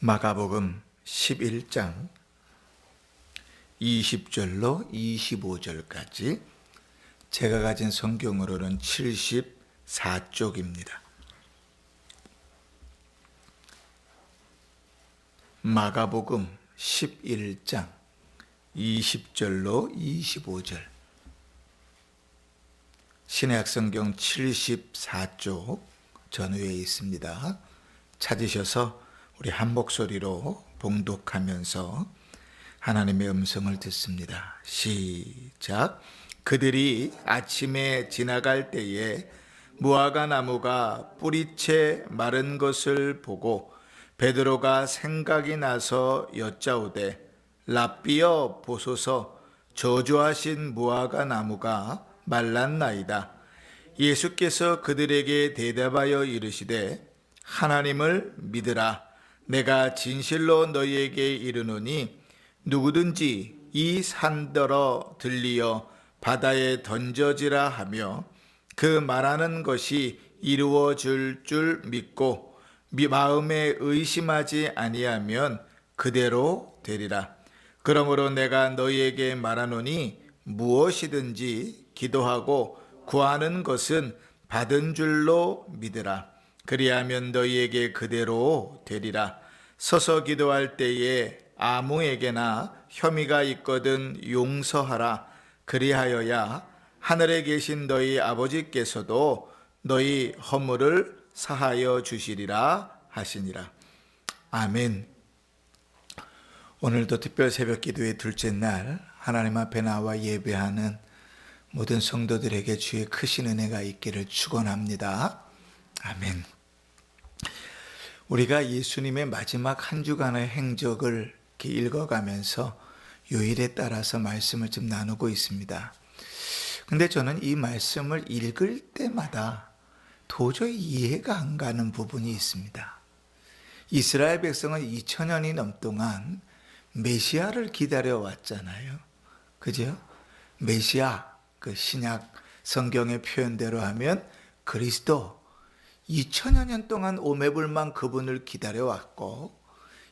마가복음 11장 20절로 25절까지 제가 가진 성경으로는 74쪽입니다. 마가복음 11장 20절로 25절 신약성경 74쪽 전후에 있습니다. 찾으셔서 우리 한 목소리로 봉독하면서 하나님의 음성을 듣습니다. 시작. 그들이 아침에 지나갈 때에 무화과 나무가 뿌리채 마른 것을 보고 베드로가 생각이 나서 여짜오되 랍비여 보소서 저주하신 무화과 나무가 말랐나이다. 예수께서 그들에게 대답하여 이르시되 하나님을 믿으라. 내가 진실로 너희에게 이르노니 누구든지 이 산더러 들리어 바다에 던져지라 하며 그 말하는 것이 이루어질 줄 믿고 마음에 의심하지 아니하면 그대로 되리라. 그러므로 내가 너희에게 말하노니 무엇이든지 기도하고 구하는 것은 받은 줄로 믿으라. 그리하면 너희에게 그대로 되리라. 서서 기도할 때에 아무에게나 혐의가 있거든 용서하라. 그리하여야 하늘에 계신 너희 아버지께서도 너희 허물을 사하여 주시리라 하시니라. 아멘. 오늘도 특별 새벽 기도의 둘째 날 하나님 앞에 나와 예배하는 모든 성도들에게 주의 크신 은혜가 있기를 축원합니다. 아멘. 우리가 예수님의 마지막 한 주간의 행적을 이렇게 읽어가면서 요일에 따라서 말씀을 좀 나누고 있습니다. 근데 저는 이 말씀을 읽을 때마다 도저히 이해가 안 가는 부분이 있습니다. 이스라엘 백성은 2000년이 넘동안 메시아를 기다려왔잖아요. 그죠? 메시아, 그 신약 성경의 표현대로 하면 그리스도, 2000여 년 동안 오매불만 그분을 기다려왔고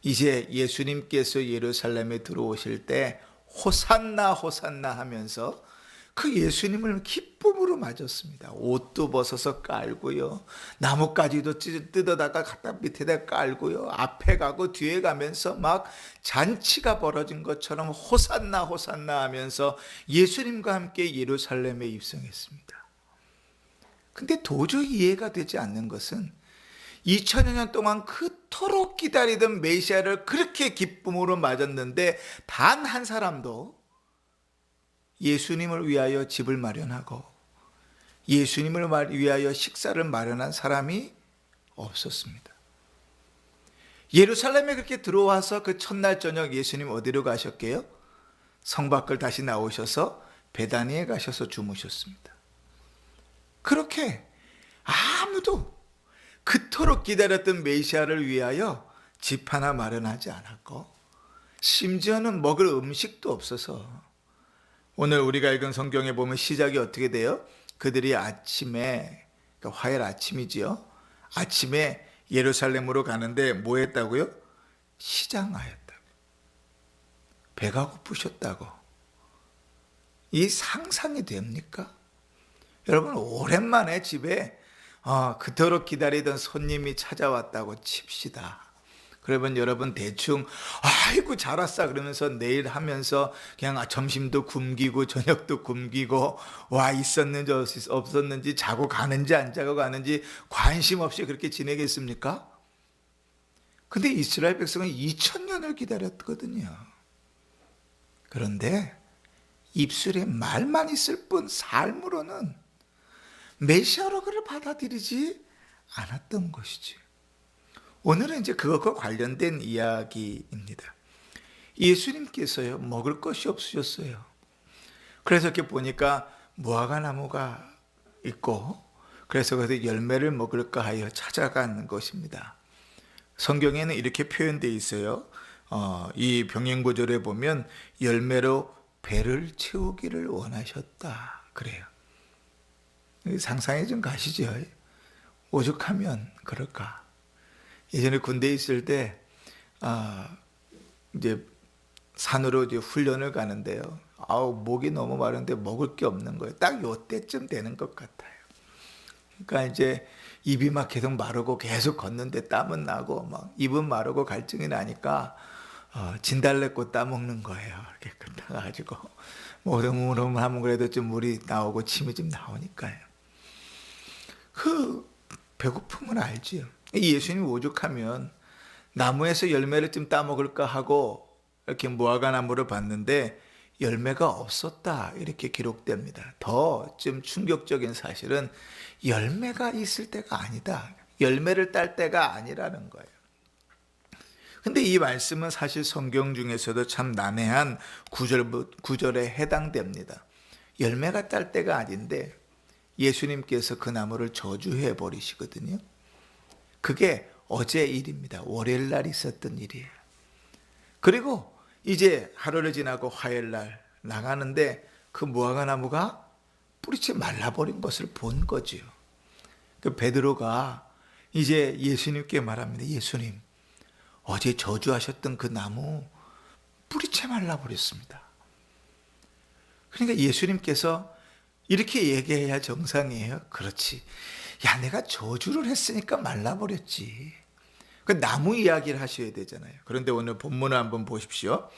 이제 예수님께서 예루살렘에 들어오실 때 호산나 호산나 하면서 그 예수님을 기쁨으로 맞았습니다. 옷도 벗어서 깔고요. 나뭇가지도 뜯어다가 갖다 밑에다 깔고요. 앞에 가고 뒤에 가면서 막 잔치가 벌어진 것처럼 호산나 호산나 하면서 예수님과 함께 예루살렘에 입성했습니다. 근데 도저히 이해가 되지 않는 것은 2000여 년 동안 그토록 기다리던 메시아를 그렇게 기쁨으로 맞았는데 단 한 사람도 예수님을 위하여 집을 마련하고 예수님을 위하여 식사를 마련한 사람이 없었습니다. 예루살렘에 그렇게 들어와서 그 첫날 저녁 예수님 어디로 가셨게요? 성 밖을 다시 나오셔서 베다니에 가셔서 주무셨습니다. 그렇게 아무도 그토록 기다렸던 메시아를 위하여 집 하나 마련하지 않았고 심지어는 먹을 음식도 없어서 오늘 우리가 읽은 성경에 보면 시작이 어떻게 돼요? 그들이 아침에, 그러니까 화요일 아침이지요. 아침에 예루살렘으로 가는데 뭐 했다고요? 시장하였다고. 배가 고프셨다고. 이 상상이 됩니까? 여러분 오랜만에 집에 그토록 기다리던 손님이 찾아왔다고 칩시다. 그러면 여러분 대충 아이고 잘 왔어 그러면서 내일 하면서 그냥 점심도 굶기고 저녁도 굶기고 와 있었는지 없었는지 자고 가는지 안 자고 가는지 관심 없이 그렇게 지내겠습니까? 근데 이스라엘 백성은 2000년을 기다렸거든요. 그런데 입술에 말만 있을 뿐 삶으로는 메시아로 그를 받아들이지 않았던 것이지. 오늘은 이제 그것과 관련된 이야기입니다. 예수님께서요, 먹을 것이 없으셨어요. 그래서 이렇게 보니까 무화과 나무가 있고, 그래서 거기서 열매를 먹을까 하여 찾아간 것입니다. 성경에는 이렇게 표현되어 있어요. 이 병행구절에 보면 열매로 배를 채우기를 원하셨다. 그래요. 상상이 좀 가시죠? 오죽하면 그럴까? 예전에 군대에 있을 때 아, 이제 산으로 이제 훈련을 가는데요. 아우, 목이 너무 마른데 먹을 게 없는 거예요. 딱 요때쯤 되는 것 같아요. 그러니까 이제 입이 막 계속 마르고 계속 걷는데 땀은 나고 막 입은 마르고 갈증이 나니까 진달래꽃 따먹는 거예요. 이렇게 끝나가지고 모름모름 하면 그래도 좀 물이 나오고 침이 좀 나오니까요. 그 배고픔은 알지요. 예수님 오죽하면 나무에서 열매를 좀 따먹을까 하고 이렇게 무화과 나무를 봤는데 열매가 없었다 이렇게 기록됩니다. 더 좀 충격적인 사실은 열매가 있을 때가 아니다. 열매를 딸 때가 아니라는 거예요. 근데 이 말씀은 사실 성경 중에서도 참 난해한 구절에 해당됩니다. 열매가 딸 때가 아닌데 예수님께서 그 나무를 저주해 버리시거든요. 그게 어제 일입니다. 월요일 날 있었던 일이에요. 그리고 이제 하루를 지나고 화요일 날 나가는데 그 무화과 나무가 뿌리채 말라버린 것을 본 거지요. 그 베드로가 이제 예수님께 말합니다. 예수님, 어제 저주하셨던 그 나무 뿌리채 말라버렸습니다. 그러니까 예수님께서 이렇게 얘기해야 정상이에요. 그렇지. 야, 내가 저주를 했으니까 말라버렸지. 그 나무 이야기를 하셔야 되잖아요. 그런데 오늘 본문을 한번 보십시오.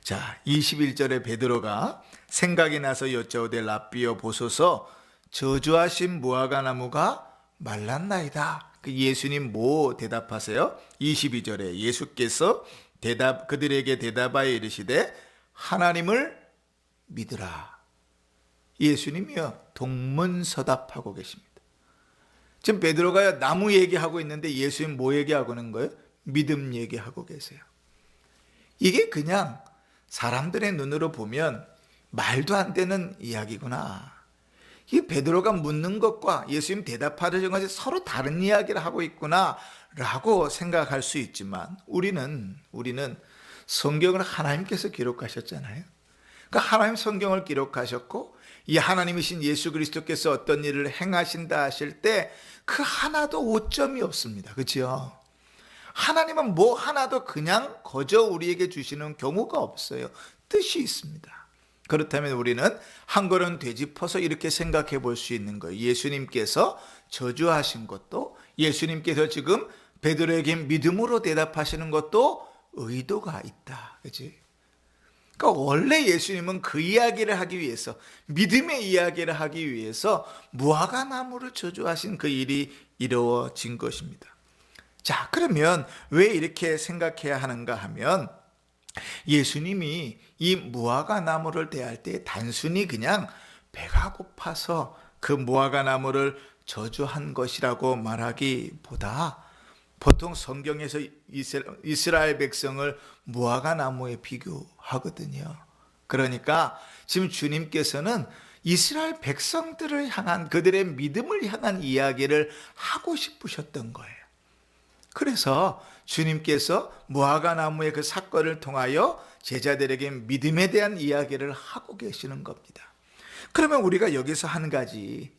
자, 21절에 베드로가 생각이 나서 여짜오되 랍비여 보소서 저주하신 무화과 나무가 말랐나이다. 그 예수님 뭐 대답하세요? 22절에 예수께서 그들에게 대답하여 이르시되 하나님을 믿으라. 예수님이요 동문서답하고 계십니다. 지금 베드로가 나무 얘기하고 있는데 예수님 뭐 얘기하고 있는 거예요? 믿음 얘기하고 계세요. 이게 그냥 사람들의 눈으로 보면 말도 안 되는 이야기구나. 이 베드로가 묻는 것과 예수님 대답하는 것이 서로 다른 이야기를 하고 있구나 라고 생각할 수 있지만 우리는 성경을 하나님께서 기록하셨잖아요. 그러니까 하나님 성경을 기록하셨고 이 하나님이신 예수 그리스도께서 어떤 일을 행하신다 하실 때 그 하나도 오점이 없습니다. 그렇죠? 하나님은 뭐 하나도 그냥 거저 우리에게 주시는 경우가 없어요. 뜻이 있습니다. 그렇다면 우리는 한 걸음 되짚어서 이렇게 생각해 볼 수 있는 거예요. 예수님께서 저주하신 것도 예수님께서 지금 베드로에게 믿음으로 대답하시는 것도 의도가 있다. 그렇지? 그러니까 원래 예수님은 그 이야기를 하기 위해서 믿음의 이야기를 하기 위해서 무화과 나무를 저주하신 그 일이 이루어진 것입니다. 자, 그러면 왜 이렇게 생각해야 하는가 하면 예수님이 이 무화과 나무를 대할 때 단순히 그냥 배가 고파서 그 무화과 나무를 저주한 것이라고 말하기보다 보통 성경에서 이스라엘 백성을 무화과 나무에 비교하거든요. 그러니까 지금 주님께서는 이스라엘 백성들을 향한 그들의 믿음을 향한 이야기를 하고 싶으셨던 거예요. 그래서 주님께서 무화과 나무의 그 사건을 통하여 제자들에게 믿음에 대한 이야기를 하고 계시는 겁니다. 그러면 우리가 여기서 한 가지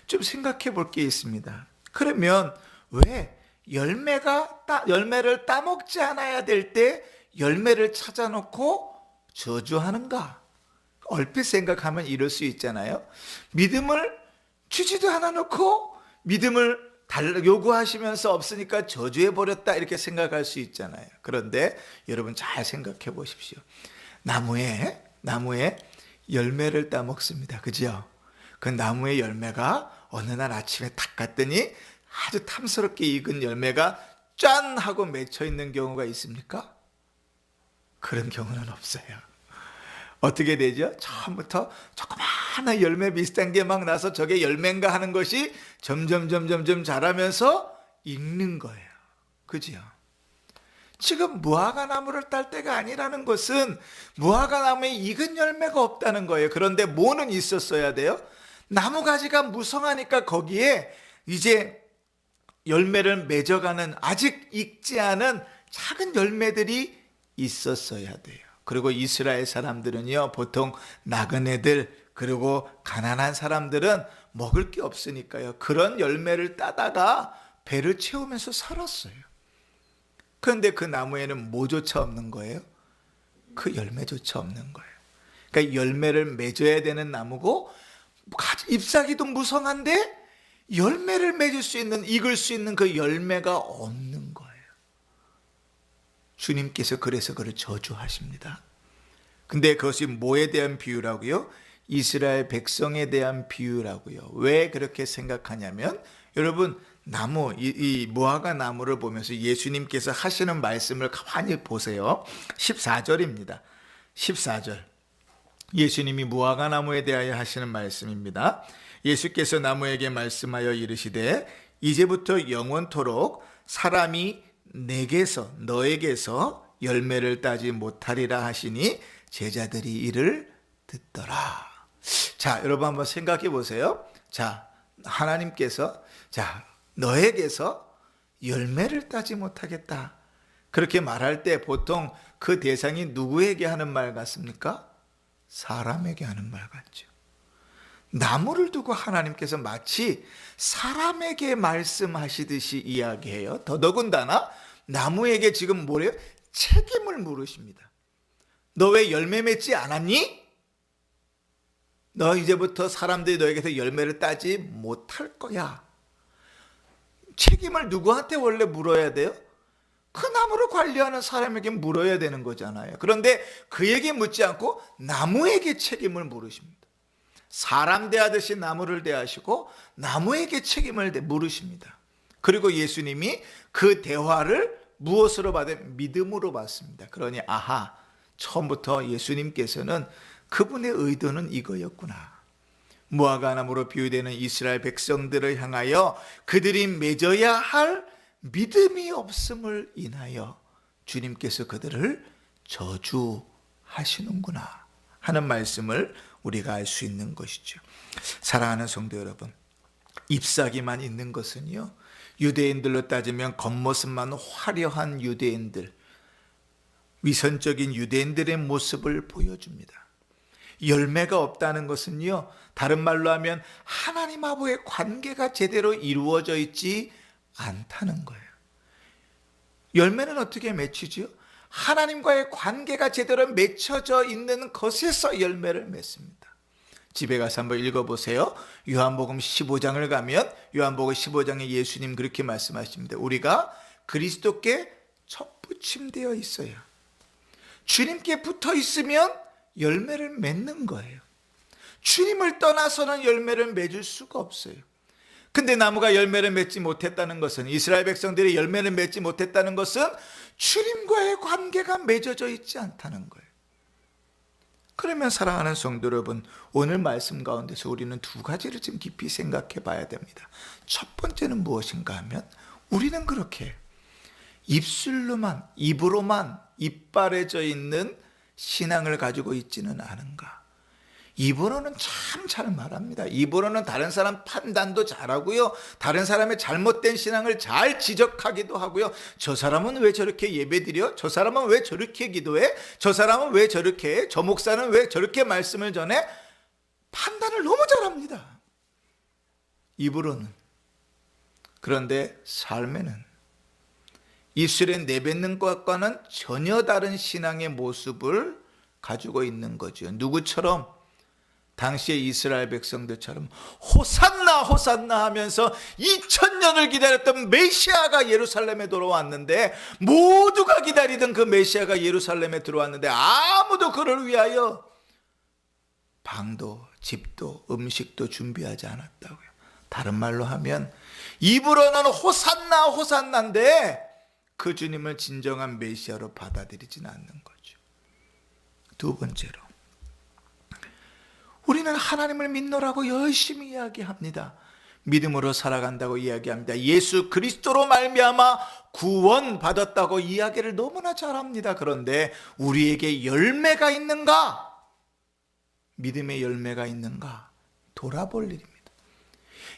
좀 생각해 볼 게 있습니다. 그러면 왜 열매를 따먹지 않아야 될 때 열매를 찾아놓고 저주하는가? 얼핏 생각하면 이럴 수 있잖아요. 믿음을 주지도 않아 놓고 믿음을 요구하시면서 없으니까 저주해버렸다 이렇게 생각할 수 있잖아요. 그런데 여러분 잘 생각해 보십시오. 나무에 열매를 따먹습니다. 그죠? 그 나무의 열매가 어느 날 아침에 탁 갔더니 아주 탐스럽게 익은 열매가 짠 하고 맺혀 있는 경우가 있습니까? 그런 경우는 없어요. 어떻게 되죠? 처음부터 조그마한 열매 비슷한 게 막 나서 저게 열매인가 하는 것이 점점 자라면서 익는 거예요. 그죠? 지금 무화과 나무를 딸 때가 아니라는 것은 무화과 나무에 익은 열매가 없다는 거예요. 그런데 뭐는 있었어야 돼요? 나무 가지가 무성하니까 거기에 이제 열매를 맺어가는 아직 익지 않은 작은 열매들이 있었어야 돼요. 그리고 이스라엘 사람들은요, 보통 나그네들 그리고 가난한 사람들은 먹을 게 없으니까요, 그런 열매를 따다가 배를 채우면서 살았어요. 그런데 그 나무에는 뭐조차 없는 거예요? 그 열매조차 없는 거예요. 그러니까 열매를 맺어야 되는 나무고 잎사귀도 무성한데 열매를 맺을 수 있는, 익을 수 있는 그 열매가 없는 거예요. 주님께서 그래서 그를 저주하십니다. 근데 그것이 뭐에 대한 비유라고요? 이스라엘 백성에 대한 비유라고요. 왜 그렇게 생각하냐면, 여러분, 나무, 이 무화과 나무를 보면서 예수님께서 하시는 말씀을 가만히 보세요. 14절입니다. 14절. 예수님이 무화과 나무에 대하여 하시는 말씀입니다. 예수께서 나무에게 말씀하여 이르시되 이제부터 영원토록 사람이 내게서, 너에게서 열매를 따지 못하리라 하시니 제자들이 이를 듣더라. 자, 여러분 한번 생각해 보세요. 자, 하나님께서 너에게서 열매를 따지 못하겠다, 그렇게 말할 때 보통 그 대상이 누구에게 하는 말 같습니까? 사람에게 하는 말 같죠. 나무를 두고 하나님께서 마치 사람에게 말씀하시듯이 이야기해요. 더더군다나 나무에게 지금 뭐래요? 책임을 물으십니다. 너 왜 열매 맺지 않았니? 너 이제부터 사람들이 너에게서 열매를 따지 못할 거야. 책임을 누구한테 원래 물어야 돼요? 그 나무를 관리하는 사람에게 물어야 되는 거잖아요. 그런데 그에게 묻지 않고 나무에게 책임을 물으십니다. 사람 대하듯이 나무를 대하시고 나무에게 책임을 물으십니다. 그리고 예수님이 그 대화를 무엇으로 받은? 믿음으로 받습니다. 그러니 아하, 처음부터 예수님께서는 그분의 의도는 이거였구나. 무화과 나무로 비유되는 이스라엘 백성들을 향하여 그들이 맺어야 할 믿음이 없음을 인하여 주님께서 그들을 저주하시는구나 하는 말씀을 우리가 알 수 있는 것이죠. 사랑하는 성도 여러분, 잎사귀만 있는 것은요, 유대인들로 따지면 겉모습만 화려한 유대인들, 위선적인 유대인들의 모습을 보여줍니다. 열매가 없다는 것은요, 다른 말로 하면 하나님 아버지의 관계가 제대로 이루어져 있지 않다는 거예요. 열매는 어떻게 맺히지요? 하나님과의 관계가 제대로 맺혀져 있는 것에서 열매를 맺습니다. 집에 가서 한번 읽어보세요. 요한복음 15장을 가면 요한복음 15장에 예수님 그렇게 말씀하십니다. 우리가 그리스도께 접붙임되어 있어요. 주님께 붙어 있으면 열매를 맺는 거예요. 주님을 떠나서는 열매를 맺을 수가 없어요. 근데 나무가 열매를 맺지 못했다는 것은, 이스라엘 백성들이 열매를 맺지 못했다는 것은 주님과의 관계가 맺어져 있지 않다는 거예요. 그러면 사랑하는 성도 여러분, 오늘 말씀 가운데서 우리는 두 가지를 좀 깊이 생각해 봐야 됩니다. 첫 번째는 무엇인가 하면, 우리는 그렇게 입으로만 이빨해져 있는 신앙을 가지고 있지는 않은가. 입으로는 참 잘 말합니다. 입으로는 다른 사람 판단도 잘하고요, 다른 사람의 잘못된 신앙을 잘 지적하기도 하고요. 저 사람은 왜 저렇게 예배드려? 저 사람은 왜 저렇게 기도해? 저 사람은 왜 저렇게 해? 저 목사는 왜 저렇게 말씀을 전해? 판단을 너무 잘합니다, 입으로는. 그런데 삶에는 입술에 내뱉는 것과는 전혀 다른 신앙의 모습을 가지고 있는 거죠. 누구처럼? 당시의 이스라엘 백성들처럼 호산나 호산나 하면서 2000년을 기다렸던 메시아가 예루살렘에 들어왔는데, 모두가 기다리던 그 메시아가 예루살렘에 들어왔는데 아무도 그를 위하여 방도 집도 음식도 준비하지 않았다고요. 다른 말로 하면 입으로는 호산나 호산나인데 그 주님을 진정한 메시아로 받아들이지는 않는 거죠. 두 번째로, 우리는 하나님을 믿노라고 열심히 이야기합니다. 믿음으로 살아간다고 이야기합니다. 예수 그리스도로 말미암아 구원받았다고 이야기를 너무나 잘합니다. 그런데 우리에게 열매가 있는가? 믿음의 열매가 있는가? 돌아볼 일입니다.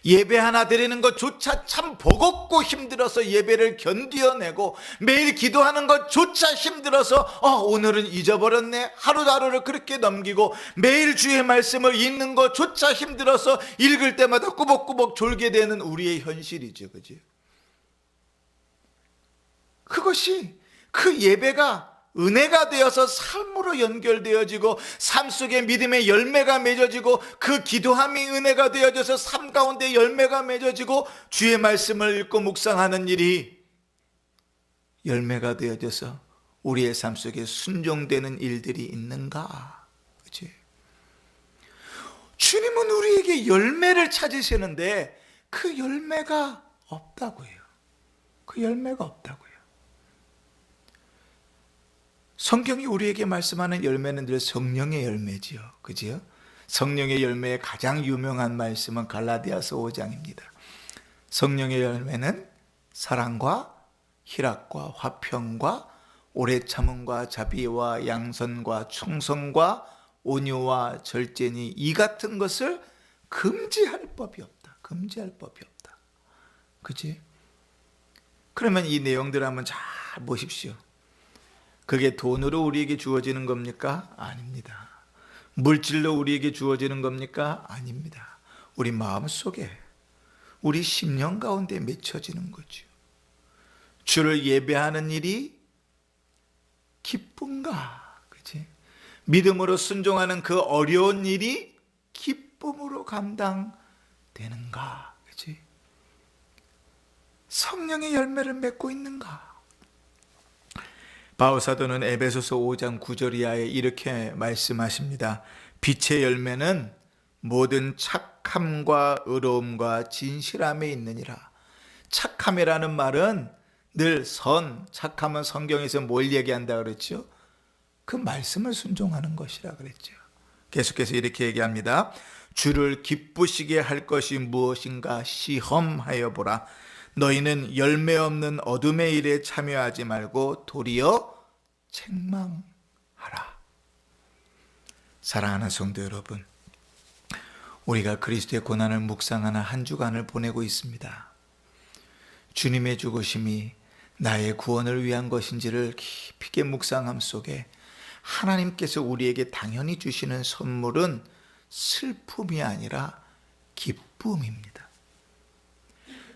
예배 하나 드리는 것조차 참 버겁고 힘들어서 예배를 견디어내고, 매일 기도하는 것조차 힘들어서 오늘은 잊어버렸네, 하루하루를 그렇게 넘기고, 매일 주의 말씀을 읽는 것조차 힘들어서 읽을 때마다 꾸벅꾸벅 졸게 되는 우리의 현실이죠. 그죠? 그것이 그 예배가 은혜가 되어서 삶으로 연결되어지고 삶 속에 믿음의 열매가 맺어지고 그 기도함이 은혜가 되어져서 삶 가운데 열매가 맺어지고 주의 말씀을 읽고 묵상하는 일이 열매가 되어져서 우리의 삶 속에 순종되는 일들이 있는가? 그렇지? 주님은 우리에게 열매를 찾으시는데 그 열매가 없다고요. 그 열매가 없다고요. 성경이 우리에게 말씀하는 열매는 늘 성령의 열매지요. 그지요? 성령의 열매의 가장 유명한 말씀은 갈라디아서 5장입니다. 성령의 열매는 사랑과 희락과 화평과 오래 참음과 자비와 양선과 충성과 온유와 절제니 이 같은 것을 금지할 법이 없다. 금지할 법이 없다. 그지? 그러면 이 내용들 한번 잘 보십시오. 그게 돈으로 우리에게 주어지는 겁니까? 아닙니다. 물질로 우리에게 주어지는 겁니까? 아닙니다. 우리 마음속에, 우리 심령 가운데 맺혀지는 거죠. 주를 예배하는 일이 기쁜가? 그치? 믿음으로 순종하는 그 어려운 일이 기쁨으로 감당되는가? 그치? 성령의 열매를 맺고 있는가? 바울 사도는 에베소서 5장 9절 이하에 이렇게 말씀하십니다. 빛의 열매는 모든 착함과 의로움과 진실함에 있느니라. 착함이라는 말은 늘 착함은 성경에서 뭘 얘기한다 그랬죠? 그 말씀을 순종하는 것이라 그랬죠. 계속해서 이렇게 얘기합니다. 주를 기쁘시게 할 것이 무엇인가 시험하여 보라. 너희는 열매 없는 어둠의 일에 참여하지 말고 도리어 책망하라. 사랑하는 성도 여러분, 우리가 그리스도의 고난을 묵상하는 한 주간을 보내고 있습니다. 주님의 죽으심이 나의 구원을 위한 것인지를 깊이 있게 묵상함 속에 하나님께서 우리에게 당연히 주시는 선물은 슬픔이 아니라 기쁨입니다.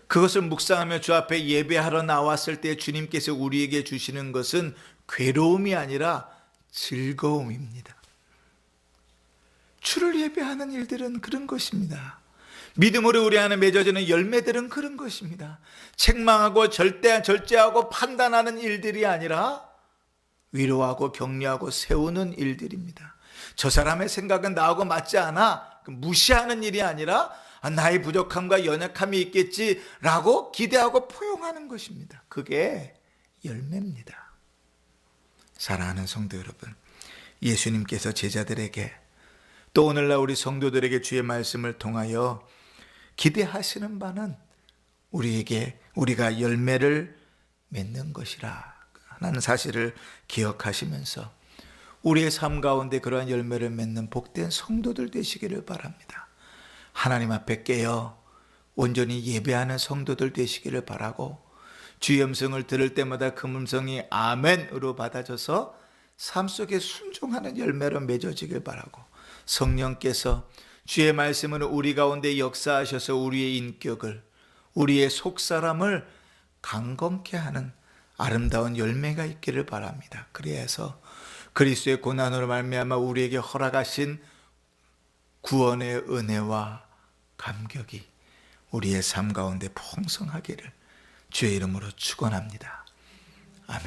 그것을 묵상하며 주 앞에 예배하러 나왔을 때 주님께서 우리에게 주시는 것은 괴로움이 아니라 즐거움입니다. 주를 예배하는 일들은 그런 것입니다. 믿음으로 우리 안에 맺어지는 열매들은 그런 것입니다. 책망하고 절제하고 판단하는 일들이 아니라 위로하고 격려하고 세우는 일들입니다. 저 사람의 생각은 나하고 맞지 않아 무시하는 일이 아니라 나의 부족함과 연약함이 있겠지라고 기대하고 포용하는 것입니다. 그게 열매입니다. 사랑하는 성도 여러분, 예수님께서 제자들에게 또 오늘날 우리 성도들에게 주의 말씀을 통하여 기대하시는 바는 우리가 열매를 맺는 것이라 하는 사실을 기억하시면서 우리의 삶 가운데 그러한 열매를 맺는 복된 성도들 되시기를 바랍니다. 하나님 앞에 깨어 온전히 예배하는 성도들 되시기를 바라고 주의 음성을 들을 때마다 그 음성이 아멘으로 받아져서 삶 속에 순종하는 열매로 맺어지길 바라고 성령께서 주의 말씀은 우리 가운데 역사하셔서 우리의 인격을 우리의 속사람을 강건케 하는 아름다운 열매가 있기를 바랍니다. 그래서 그리스도의 고난으로 말미암아 우리에게 허락하신 구원의 은혜와 감격이 우리의 삶 가운데 풍성하기를 주의 이름으로 축원합니다. 아멘.